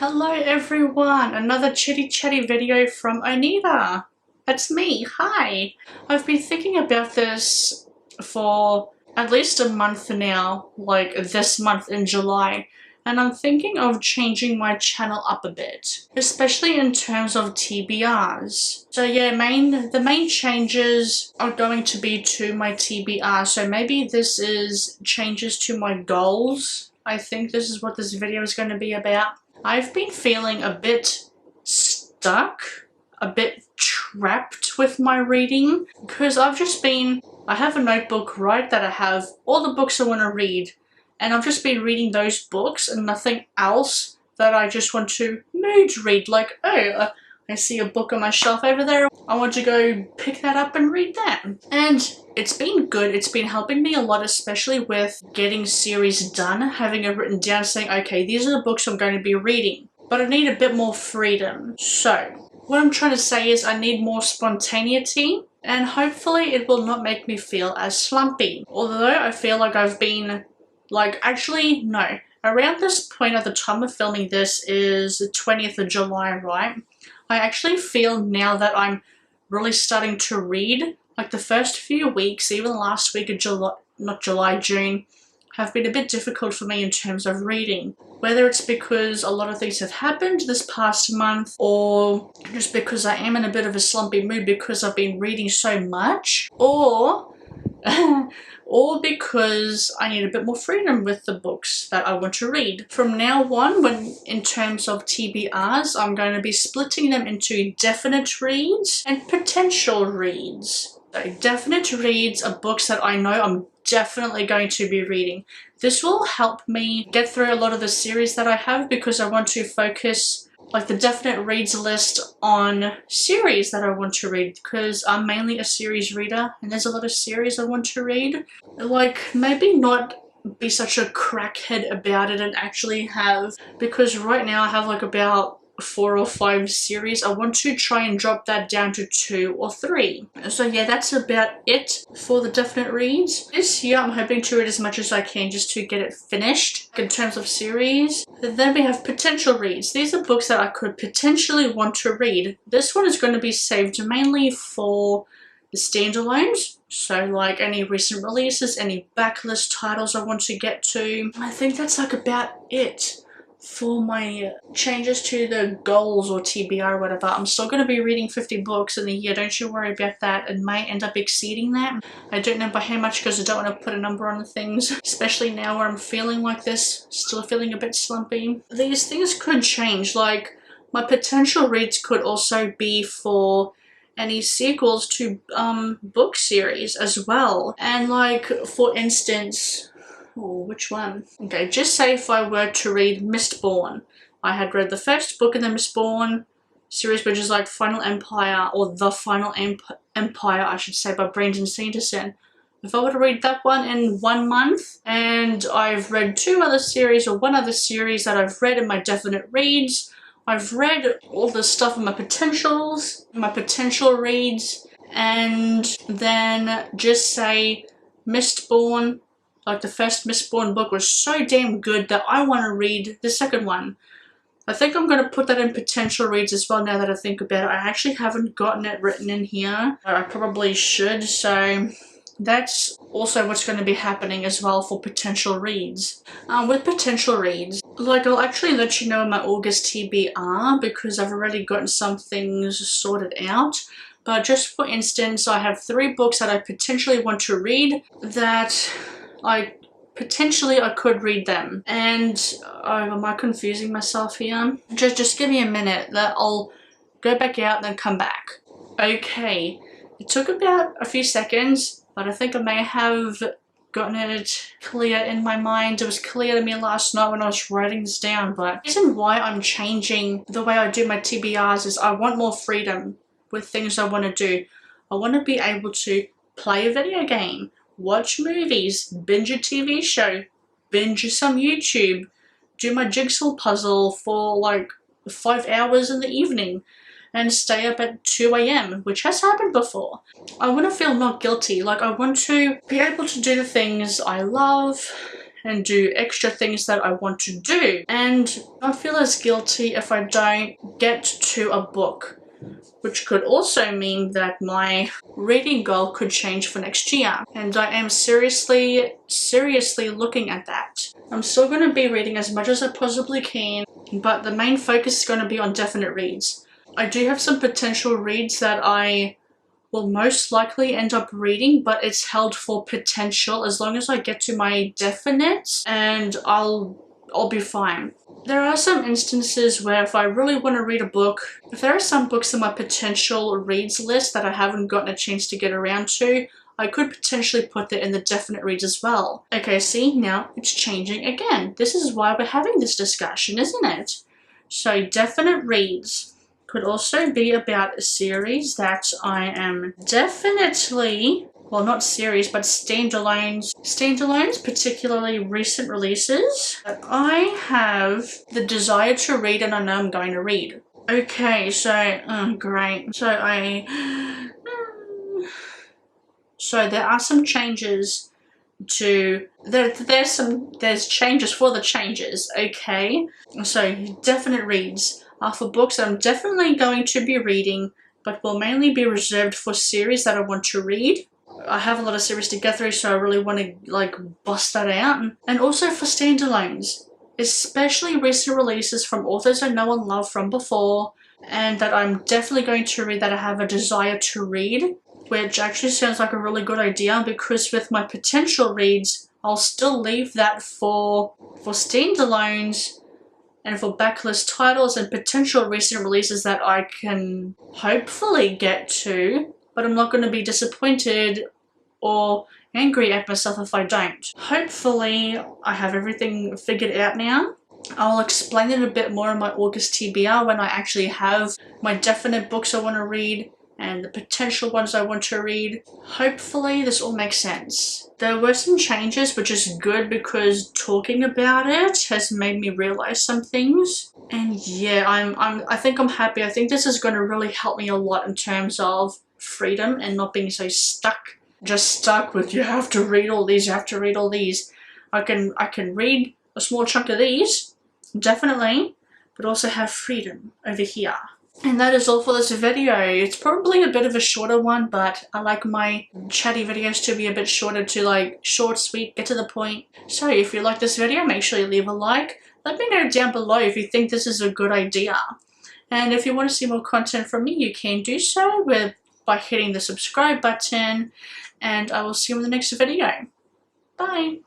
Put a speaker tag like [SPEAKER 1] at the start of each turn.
[SPEAKER 1] Hello everyone, another chitty chatty video from Onita. That's me, hi! I've been thinking about this for at least a month now, like this month in July, and I'm thinking of changing my channel up a bit, especially in terms of TBRs. So yeah, the main changes are going to be to my TBR, so maybe this is changes to my goals. I think this is what this video is going to be about. I've been feeling a bit stuck, a bit trapped with my reading, because I have a notebook, right, that I have all the books I want to read, and I've just been reading those books and nothing else that I just want to mood read, like, oh, I see a book on my shelf over there, I want to go pick that up and read that. And it's been good, it's been helping me a lot, especially with getting series done, having it written down saying, okay, these are the books I'm going to be reading, but I need a bit more freedom. So what I'm trying to say is I need more spontaneity, and hopefully it will not make me feel as slumpy. Although I feel like I've been, actually no, around this point at the time of filming this is the 20th of July, right? I actually feel now that I'm really starting to read. Like the first few weeks, even last week of June, have been a bit difficult for me in terms of reading. Whether it's because a lot of things have happened this past month, or just because I am in a bit of a slumpy mood because I've been reading so much, or or because I need a bit more freedom with the books that I want to read. From now on, in terms of TBRs, I'm going to be splitting them into definite reads and potential reads. So definite reads are books that I know I'm definitely going to be reading. This will help me get through a lot of the series that I have, because I want to focus the definite reads list on series that I want to read, because I'm mainly a series reader and there's a lot of series I want to read. Maybe not be such a crackhead about it and actually have, because right now I have about 4 or 5 series. I want to try and drop that down to 2 or 3. So yeah, that's about it for the definite reads. This year I'm hoping to read as much as I can just to get it finished in terms of series. Then we have potential reads. These are books that I could potentially want to read. This one is going to be saved mainly for the standalones. So any recent releases, any backlist titles I want to get to. I think that's about it for my changes to the goals or TBR or whatever. I'm still going to be reading 50 books in the year, don't you worry about that. It might end up exceeding that. I don't know by how much, because I don't want to put a number on the things, especially now where I'm feeling like this, still feeling a bit slumpy. These things could change, my potential reads could also be for any sequels to book series as well. And for instance, oh, which one? Okay, just say if I were to read Mistborn. I had read the first book in the Mistborn series, which is Final Empire, or The Final Empire, I should say, by Brandon Sanderson. If I were to read that one in 1 month, and I've read 2 other series, or 1 other series that I've read in my definite reads, I've read all the stuff in my potentials, my potential reads, and then just say Mistborn, the first Mistborn book was so damn good that I want to read the second one. I think I'm going to put that in potential reads as well now that I think about it. I actually haven't gotten it written in here. I probably should, so that's also what's going to be happening as well for potential reads. With potential reads, I'll actually let you know in my August TBR, because I've already gotten some things sorted out. But just for instance, I have 3 books that I potentially want to read that I could read them. And am I confusing myself here? Just give me a minute, that I'll go back out and then come back. Okay, it took about a few seconds, but I think I may have gotten it clear in my mind. It was clear to me last night when I was writing this down. But the reason why I'm changing the way I do my TBRs is I want more freedom with things I want to do. I want to be able to play a video game, watch movies, binge a TV show, binge some YouTube, do my jigsaw puzzle for 5 hours in the evening, and stay up at 2 AM, which has happened before. I want to feel not guilty. I want to be able to do the things I love and do extra things that I want to do, and not feel as guilty if I don't get to a book, which could also mean that my reading goal could change for next year, and I am seriously looking at that. I'm still going to be reading as much as I possibly can, but the main focus is going to be on definite reads. I do have some potential reads that I will most likely end up reading, but it's held for potential as long as I get to my definites, and I'll be fine. There are some instances where if I really want to read a book, if there are some books in my potential reads list that I haven't gotten a chance to get around to, I could potentially put that in the definite reads as well. Okay, see, now it's changing again. This is why we're having this discussion, isn't it? So definite reads could also be about a series that I am definitely, well, not series, but standalones, particularly recent releases that I have the desire to read and I know I'm going to read. Okay, so, great. So there are some changes to, there's changes for the changes, okay? So definite reads are for books that I'm definitely going to be reading, but will mainly be reserved for series that I want to read. I have a lot of series to get through, so I really want to bust that out. And also for standalones, especially recent releases from authors I know and love from before, and that I'm definitely going to read, that I have a desire to read, which actually sounds like a really good idea, because with my potential reads, I'll still leave that for standalones and for backlist titles and potential recent releases that I can hopefully get to, but I'm not going to be disappointed or angry at myself if I don't. Hopefully I have everything figured out now. I'll explain it a bit more in my August TBR when I actually have my definite books I want to read and the potential ones I want to read. Hopefully this all makes sense. There were some changes, which is good because talking about it has made me realize some things. And yeah, I think I'm happy. I think this is going to really help me a lot in terms of freedom and not being so stuck with you have to read all these, you have to read all these. I can read a small chunk of these, definitely, but also have freedom over here. And that is all for this video. It's probably a bit of a shorter one, but I like my chatty videos to be a bit shorter, to short, sweet, get to the point. So if you like this video, make sure you leave a like. Let me know down below if you think this is a good idea. And if you want to see more content from me, you can do so by hitting the subscribe button. And I will see you in the next video. Bye!